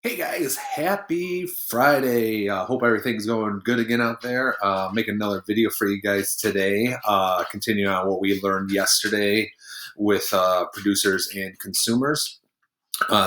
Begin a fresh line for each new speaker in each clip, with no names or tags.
Hey guys, happy Friday. Hope everything's going good again out there. Making another video for you guys today. Continuing on what we learned yesterday with producers and consumers.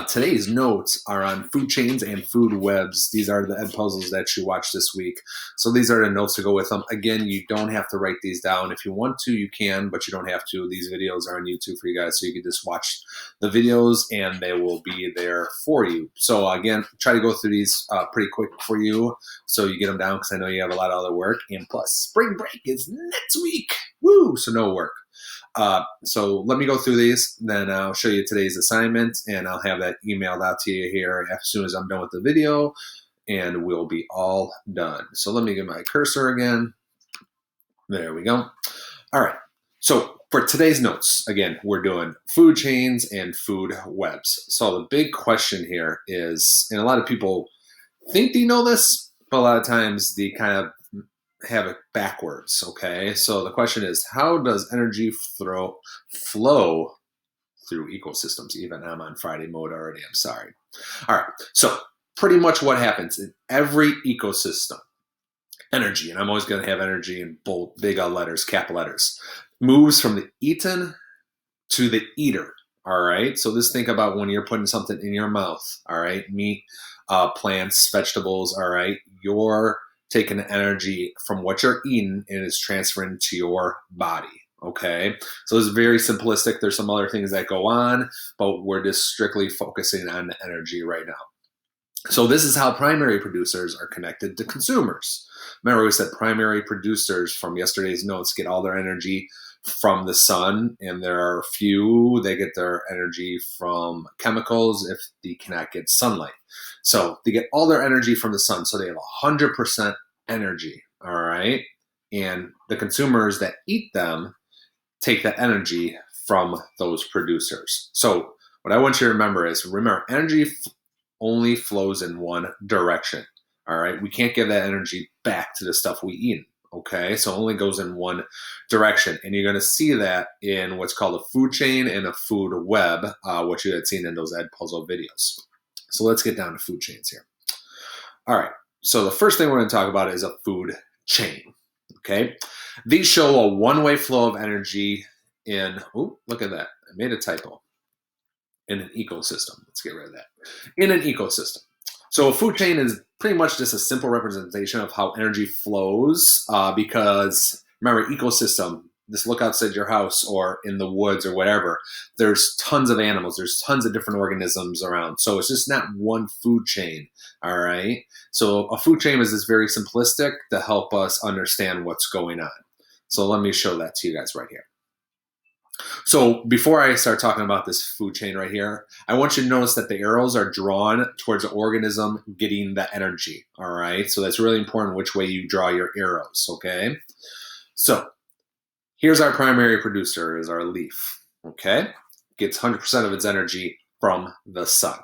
Today's notes are on food chains and food webs. These are the ed puzzles that you watched this week. So these are the notes to go with them. Again, you don't have to write these down. If you want to, you can, but you don't have to. These videos are on YouTube for you guys, so you can just watch the videos and they will be there for you. So again, try to go through these pretty quick for you so you get them down because I know you have a lot of other work. And plus, spring break is next week. Woo! So no work. So let me go through these, then I'll show you today's assignment, and I'll have that emailed out to you here as soon as I'm done with the video, and we'll be all done. So let me get my cursor again. There we go. All right. So for today's notes, again, we're doing food chains and food webs. So the big question here is, and a lot of people think they know this, but a lot of times they kind of have it backwards, okay? So the question is, how does energy flow through ecosystems? Even I'm on Friday mode already, I'm sorry. All right, so pretty much what happens in every ecosystem, energy, and I'm always gonna have energy in bold, big letters, capital letters, moves from the eaten to the eater, all right? So just think about when you're putting something in your mouth, all right? Meat, plants, vegetables, all right? You're taking the energy from what you're eating and it's transferring to your body, okay? So it's very simplistic. There's some other things that go on, but we're just strictly focusing on the energy right now. So this is how primary producers are connected to consumers. Remember we said primary producers from yesterday's notes get all their energy from the sun, and there are a few, they get their energy from chemicals if they cannot get sunlight. So they get all their energy from the sun, so they have 100% energy, all right? And the consumers that eat them take that energy from those producers. So what I want you to remember is, energy only flows in one direction, all right? We can't give that energy back to the stuff we eat. Okay, so it only goes in one direction, and you're going to see that in what's called a food chain and a food web, what you had seen in those ed puzzle videos. So let's get down to food chains here. All right, so the first thing we're going to talk about is a food chain. Okay, these show a one-way flow of energy in, oh, look at that, I made a typo, in an ecosystem. Let's get rid of that. In an ecosystem. So a food chain is pretty much just a simple representation of how energy flows because remember, ecosystem, just look outside your house or in the woods or whatever, there's tons of animals, there's tons of different organisms around. So it's just not one food chain, all right? So a food chain is just very simplistic to help us understand what's going on. So let me show that to you guys right here. So before I start talking about this food chain right here, I want you to notice that the arrows are drawn towards the organism getting the energy, all right? So that's really important which way you draw your arrows, okay? So here's our primary producer, is our leaf, okay? Gets 100% of its energy from the sun.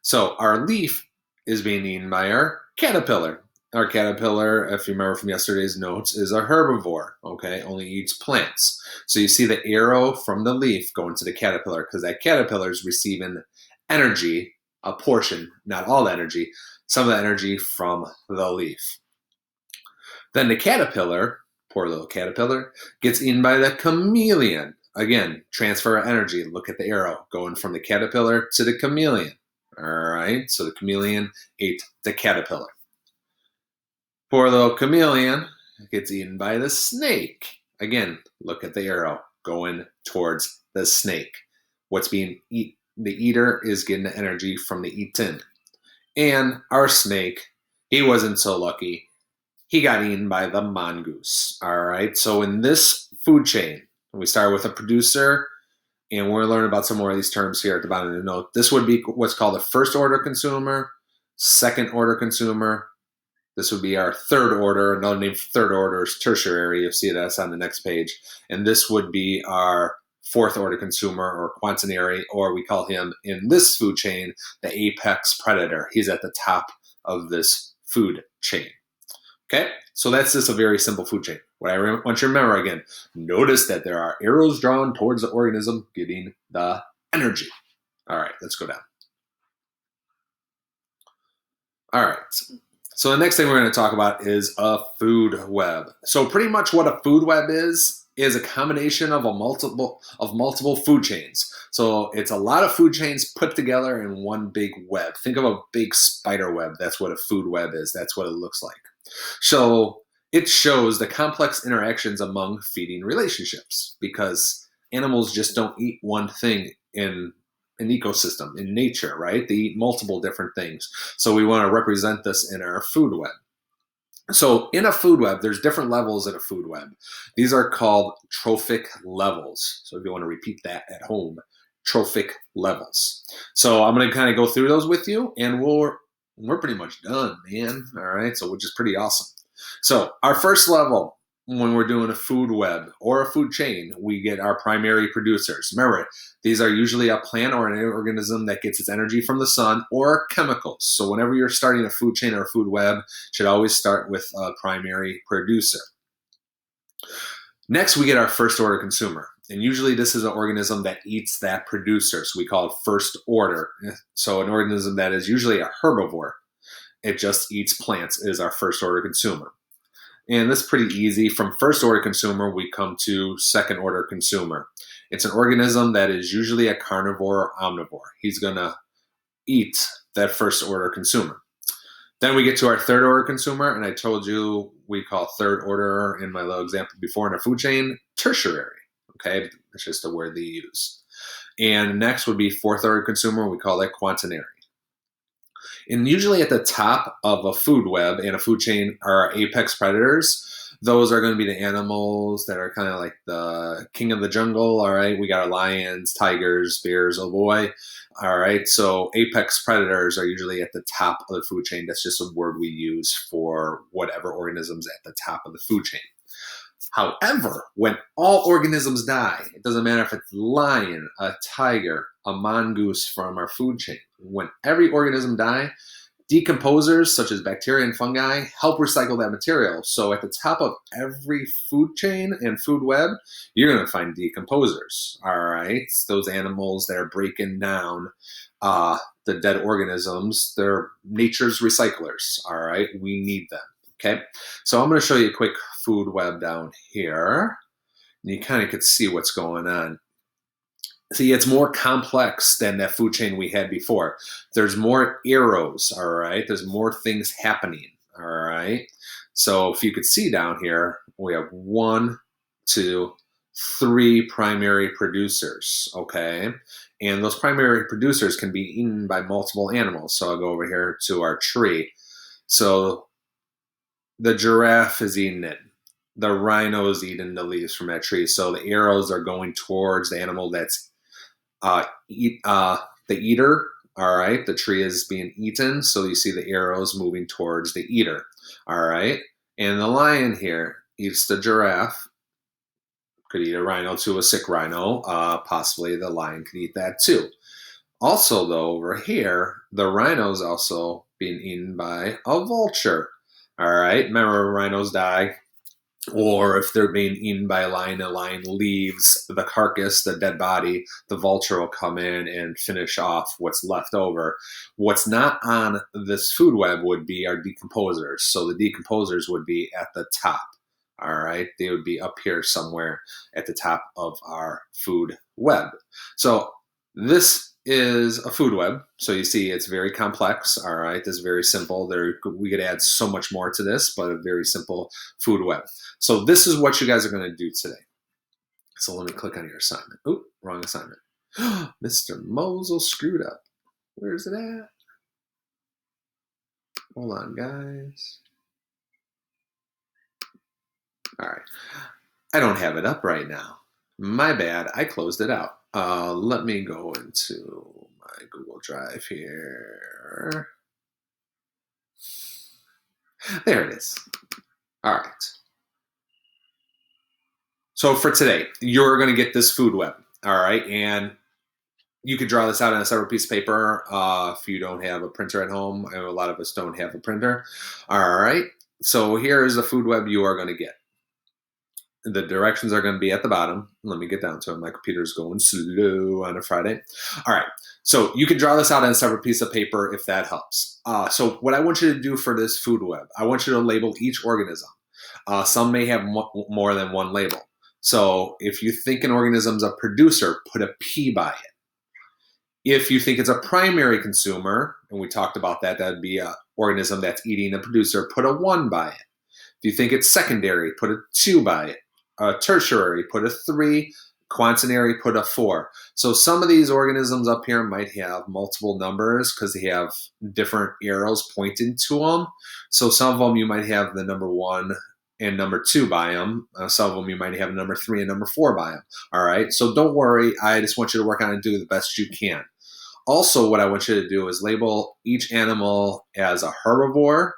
So our leaf is being eaten by our caterpillar. Our caterpillar, if you remember from yesterday's notes, is a herbivore, okay? Only eats plants. So you see the arrow from the leaf going to the caterpillar because that caterpillar is receiving energy, a portion, not all the energy, some of the energy from the leaf. Then the caterpillar, poor little caterpillar, gets eaten by the chameleon. Again, transfer of energy. Look at the arrow going from the caterpillar to the chameleon. All right, so the chameleon ate the caterpillar. Poor little chameleon gets eaten by the snake. Again, look at the arrow going towards the snake. What's being eaten? The eater is getting the energy from the eaten. And our snake, he wasn't so lucky. He got eaten by the mongoose. All right, so in this food chain, we start with a producer, and we're going to learn about some more of these terms here at the bottom of the note. This would be what's called a first order consumer, second order consumer. This would be our third order. Another name for third order is tertiary. You'll see that's on the next page. And this would be our fourth order consumer or quaternary, or we call him in this food chain the apex predator. He's at the top of this food chain. Okay, so that's just a very simple food chain. What I want you to remember again, notice that there are arrows drawn towards the organism getting the energy. All right, let's go down. All right. So the next thing we're going to talk about is a food web. So pretty much what a food web is a combination of multiple food chains. So it's a lot of food chains put together in one big web. Think of a big spider web. That's what a food web is. That's what it looks like. So it shows the complex interactions among feeding relationships, because animals just don't eat one thing in an ecosystem, in nature, right? They eat multiple different things. So we want to represent this in our food web. So in a food web, there's different levels in a food web. These are called trophic levels. So if you want to repeat that at home, trophic levels. So I'm going to kind of go through those with you, and we're pretty much done, man. All right, so which is pretty awesome. So our first level, when we're doing a food web or a food chain, we get our primary producers. Remember, these are usually a plant or an organism that gets its energy from the sun or chemicals. So whenever you're starting a food chain or a food web, you should always start with a primary producer. Next, we get our first order consumer. And usually this is an organism that eats that producer. So we call it first order. So an organism that is usually a herbivore. It just eats plants is our first order consumer. And this is pretty easy. From first order consumer, we come to second order consumer. It's an organism that is usually a carnivore or omnivore. He's going to eat that first order consumer. Then we get to our third order consumer, and I told you we call third order in my little example before in our food chain tertiary. Okay, that's just a word they use. And next would be fourth order consumer. We call that quaternary. And usually at the top of a food web and a food chain are our apex predators. Those are going to be the animals that are kind of like the king of the jungle. All right, we got our lions, tigers, bears, oh boy. All right, so apex predators are usually at the top of the food chain. That's just a word we use for whatever organisms at the top of the food chain. However, when all organisms die, it doesn't matter if it's a lion, a tiger, a mongoose from our food chain. When every organism die, decomposers such as bacteria and fungi help recycle that material. So at the top of every food chain and food web, you're going to find decomposers. All right, those animals that are breaking down the dead organisms, they're nature's recyclers. All right, we need them. Okay, so I'm going to show you a quick food web down here. And you kind of could see what's going on. See, it's more complex than that food chain we had before. There's more arrows, all right? There's more things happening, all right? So if you could see down here, we have 1, 2, 3 primary producers, okay? And those primary producers can be eaten by multiple animals. So I'll go over here to our tree. So the giraffe is eating it. The rhino is eating the leaves from that tree. So the arrows are going towards the animal that's the eater. All right, the tree is being eaten, so you see the arrows moving towards the eater. All right, and the lion here eats the giraffe. Could eat a rhino too, a sick rhino. Possibly the lion could eat that too. Also, though, over here, the rhino is also being eaten by a vulture. All right, remember rhinos die. Or if they're being eaten by a lion leaves the carcass, the dead body, the vulture will come in and finish off what's left over. What's not on this food web would be our decomposers. So the decomposers would be at the top. All right, they would be up here somewhere at the top of our food web. So this is a food web. So you see it's very complex. All right, this is very simple. We could add so much more to this, but a very simple food web. So this is what you guys are going to do today. So let me click on your assignment. Oop, wrong assignment. Mr. Mosel screwed up. Where's it at? Hold on, guys. All right. I don't have it up right now. My bad. I closed it out. Let me go into my Google Drive here. There it is. All right. So for today, you're going to get this food web. All right. And you could draw this out on a separate piece of paper if you don't have a printer at home. I know a lot of us don't have a printer. All right. So here is the food web you are going to get. The directions are going to be at the bottom. Let me get down to it. My computer's going slow on a Friday. All right. So you can draw this out on a separate piece of paper if that helps. So what I want you to do for this food web, I want you to label each organism. Some may have more than one label. So if you think an organism's a producer, put a P by it. If you think it's a primary consumer, and we talked about that, that'd be an organism that's eating a producer, put a 1 by it. If you think it's secondary, put a 2 by it. Tertiary, put a 3. Quaternary, put a 4. So some of these organisms up here might have multiple numbers because they have different arrows pointing to them. So some of them you might have the number 1 and number 2 by them. Some of them you might have number 3 and number 4 by them. All right. So don't worry. I just want you to work on it and do the best you can. Also, what I want you to do is label each animal as a herbivore,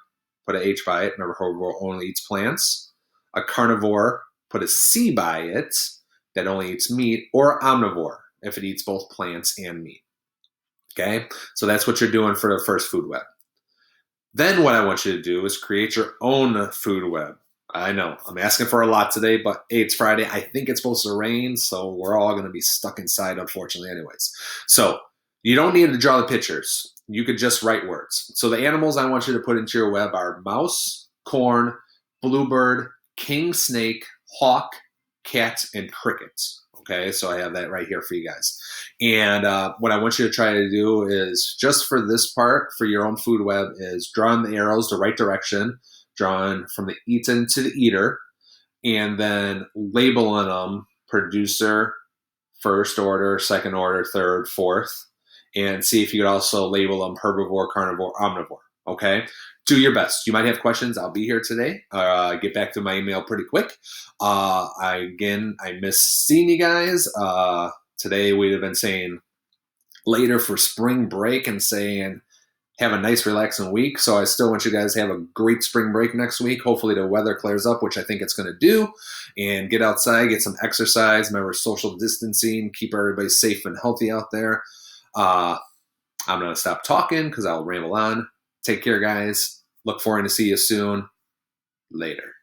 put an H by it. Remember, herbivore only eats plants. A carnivore, put a C by it, that only eats meat, or omnivore, if it eats both plants and meat. Okay, so that's what you're doing for the first food web. Then what I want you to do is create your own food web. I know, I'm asking for a lot today, but hey, it's Friday. I think it's supposed to rain, so we're all going to be stuck inside, unfortunately, anyways. So you don't need to draw the pictures. You could just write words. So the animals I want you to put into your web are mouse, corn, bluebird, king snake, hawk, cat, and cricket. Okay, so I have that right here for you guys. And what I want you to try to do is, just for this part, for your own food web, is drawing the arrows the right direction, drawing from the eaten to the eater, and then labeling them producer, first order, second order, third, fourth, and see if you could also label them herbivore, carnivore, omnivore. Okay, do your best. You might have questions. I'll be here today. Get back to my email pretty quick. I miss seeing you guys. Today we'd have been saying later for spring break and saying have a nice relaxing week. So I still want you guys to have a great spring break next week. Hopefully the weather clears up, which I think it's going to do, and get outside, get some exercise. Remember social distancing, keep everybody safe and healthy out there. I'm going to stop talking because I'll ramble on. Take care, guys. Look forward to see you soon. Later.